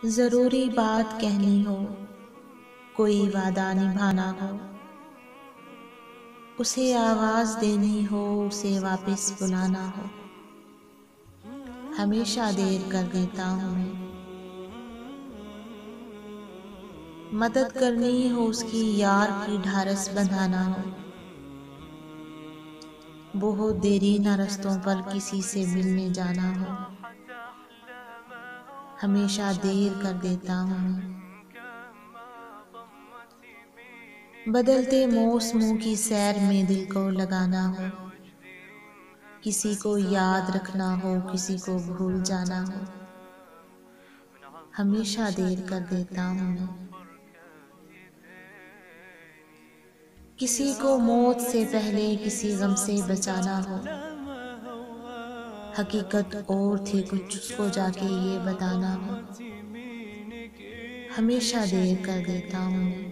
ضروری بات کہنی ہو، کوئی وعدہ نبھانا ہو، اسے آواز دینی ہو، اسے واپس بلانا ہو، ہمیشہ دیر کر دیتا ہوں میں۔ مدد کرنی ہو اس کی، یار کی ڈھارس بندھانا ہو، بہت دیری نہ رستوں پر کسی سے ملنے جانا ہو، ہمیشہ دیر کر دیتا ہوں میں۔ بدلتے موسموں کی سیر میں دل کو لگانا ہو، کسی کو یاد رکھنا ہو، کسی کو بھول جانا ہو، ہمیشہ دیر کر دیتا ہوں میں۔ کسی کو موت سے پہلے کسی غم سے بچانا ہو، حقیقت اور تھی کچھ اس کو جا کے یہ بتانا ہو، ہمیشہ دیر کر دیتا ہوں میں۔